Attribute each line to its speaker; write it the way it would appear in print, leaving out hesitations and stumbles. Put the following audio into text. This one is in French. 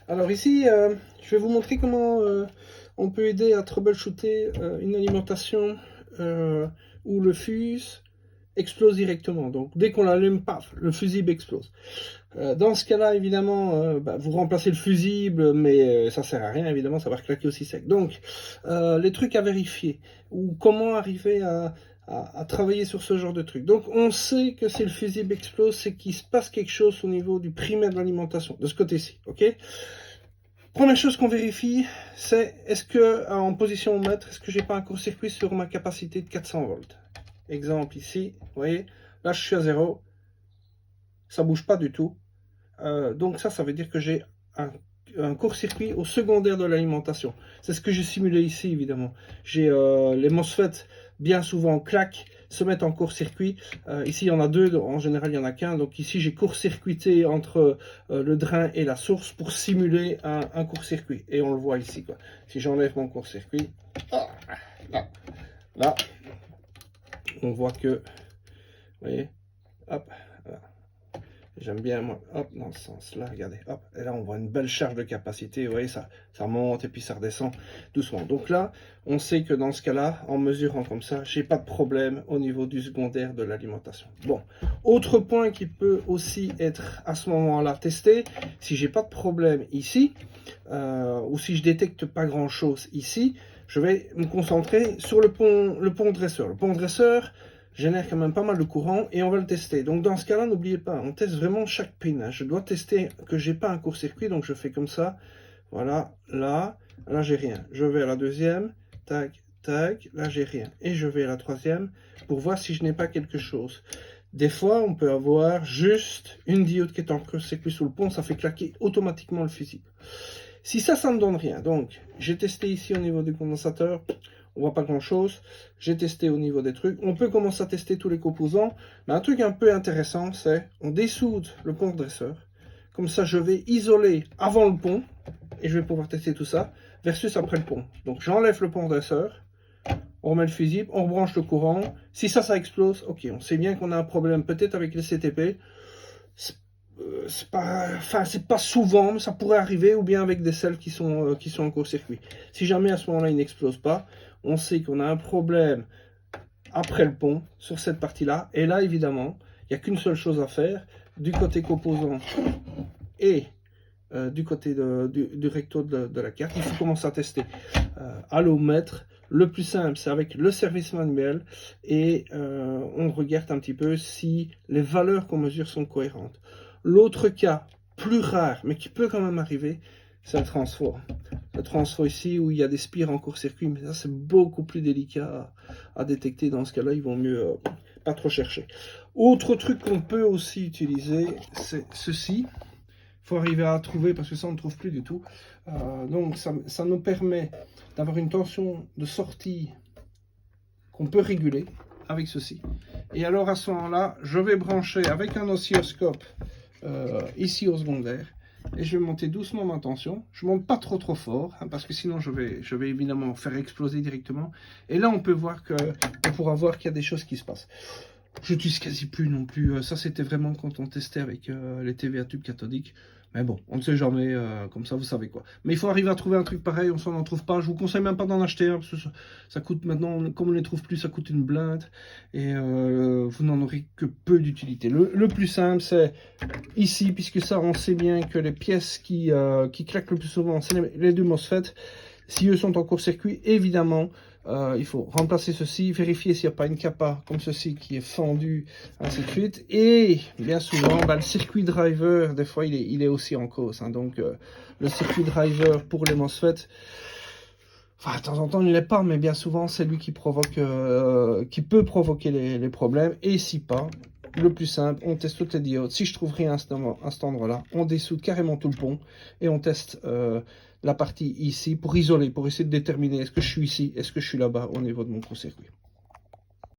Speaker 1: Alors ici, je vais vous montrer comment on peut aider à troubleshooter une alimentation où le fuse explose directement. Donc dès qu'on l'allume, paf, le fusible explose. Dans ce cas-là, évidemment, vous remplacez le fusible, mais ça sert à rien, évidemment, ça va reclaquer aussi sec. Donc, les trucs à vérifier, ou comment arriver à travailler sur ce genre de truc. Donc, on sait que si le fusible explose, c'est qu'il se passe quelque chose au niveau du primaire de l'alimentation, de ce côté-ci, ok? Première chose qu'on vérifie, c'est est-ce que, en position au mètre, est-ce que j'ai pas un court-circuit sur ma capacité de 400 volts? Exemple ici, vous voyez, là je suis à 0, ça bouge pas du tout. Donc ça veut dire que j'ai un court-circuit au secondaire de l'alimentation. C'est ce que j'ai simulé ici, évidemment. J'ai les MOSFET, bien souvent, claquent, se mettent en court-circuit. Ici, il y en a deux, en général, il n'y en a qu'un. Donc ici, j'ai court-circuité entre le drain et la source pour simuler un court-circuit. Et on le voit ici, quoi. Si j'enlève mon court-circuit, là, on voit que, vous voyez, hop, voilà. J'aime bien, moi, hop, dans ce sens-là, regardez, hop, et là, on voit une belle charge de capacité, vous voyez, ça monte et puis ça redescend doucement. Donc là, on sait que dans ce cas-là, en mesurant comme ça, j'ai pas de problème au niveau du secondaire de l'alimentation. Bon, autre point qui peut aussi être à ce moment-là testé, si j'ai pas de problème ici, ou si je détecte pas grand-chose ici, je vais me concentrer sur le pont dresseur. Le pont dresseur génère quand même pas mal de courant et on va le tester. Donc dans ce cas-là, n'oubliez pas, on teste vraiment chaque pin. Hein. Je dois tester que j'ai pas un court-circuit, donc je fais comme ça. Voilà, là j'ai rien. Je vais à la deuxième, tac, tac, là j'ai rien. Et je vais à la troisième pour voir si je n'ai pas quelque chose. Des fois, on peut avoir juste une diode qui est en court-circuit sous le pont, ça fait claquer automatiquement le fusible. Si ça ne donne rien, donc j'ai testé ici au niveau du condensateur, on voit pas grand chose. J'ai testé au niveau des trucs. On peut commencer à tester tous les composants. Mais un truc un peu intéressant, c'est on dessoude le pont dresseur. Comme ça, je vais isoler avant le pont. Et je vais pouvoir tester tout ça. Versus après le pont. Donc j'enlève le pont dresseur. On remet le fusible. On rebranche le courant. Si ça explose, ok. On sait bien qu'on a un problème peut-être avec les CTP. C'est pas souvent, mais ça pourrait arriver, ou bien avec des selles qui sont en court-circuit. Si jamais à ce moment-là il n'explose pas, on sait qu'on a un problème après le pont sur cette partie-là. Et là, évidemment, il n'y a qu'une seule chose à faire du côté composant et du côté du recto de la carte. Il faut commencer à tester à l'ohmètre. Le plus simple, c'est avec le service manuel et on regarde un petit peu si les valeurs qu'on mesure sont cohérentes. L'autre cas, plus rare, mais qui peut quand même arriver, c'est le transfo. Le transfo ici, où il y a des spires en court-circuit, mais ça c'est beaucoup plus délicat à détecter. Dans ce cas-là, il vaut mieux pas trop chercher. Autre truc qu'on peut aussi utiliser, c'est ceci. Il faut arriver à trouver, parce que ça on ne trouve plus du tout. Donc ça nous permet d'avoir une tension de sortie qu'on peut réguler avec ceci. Et alors à ce moment-là, je vais brancher avec un oscilloscope ici au secondaire et je vais monter doucement ma tension. Je monte pas trop fort hein, parce que sinon je vais évidemment faire exploser directement. Et là on peut voir on pourra voir qu'il y a des choses qui se passent. Je n'utilise quasi plus non plus. Ça c'était vraiment quand on testait avec les TVA tubes cathodiques. Mais bon, on ne sait jamais, comme ça vous savez quoi. Mais il faut arriver à trouver un truc pareil, on s'en en trouve pas. Je vous conseille même pas d'en acheter un, parce que ça coûte maintenant, comme on ne les trouve plus, ça coûte une blinde. Et vous n'en aurez que peu d'utilité. Le plus simple, c'est ici, puisque ça on sait bien que les pièces qui claquent le plus souvent, c'est les deux MOSFET. Si eux sont en court-circuit, évidemment, il faut remplacer ceci, vérifier s'il n'y a pas une capa comme ceci qui est fendue, ainsi de suite. Et bien souvent, le circuit driver, des fois, il est aussi en cause. Hein. Donc, le circuit driver pour les MOSFET, enfin, de temps en temps, il ne l'est pas, mais bien souvent, c'est lui qui peut provoquer les problèmes. Et si pas, le plus simple, on teste toutes les diodes. Si je trouve rien à cet endroit-là, on dessoude carrément tout le pont et on teste la partie ici pour isoler, pour essayer de déterminer est-ce que je suis ici, est-ce que je suis là-bas au niveau de mon court-circuit.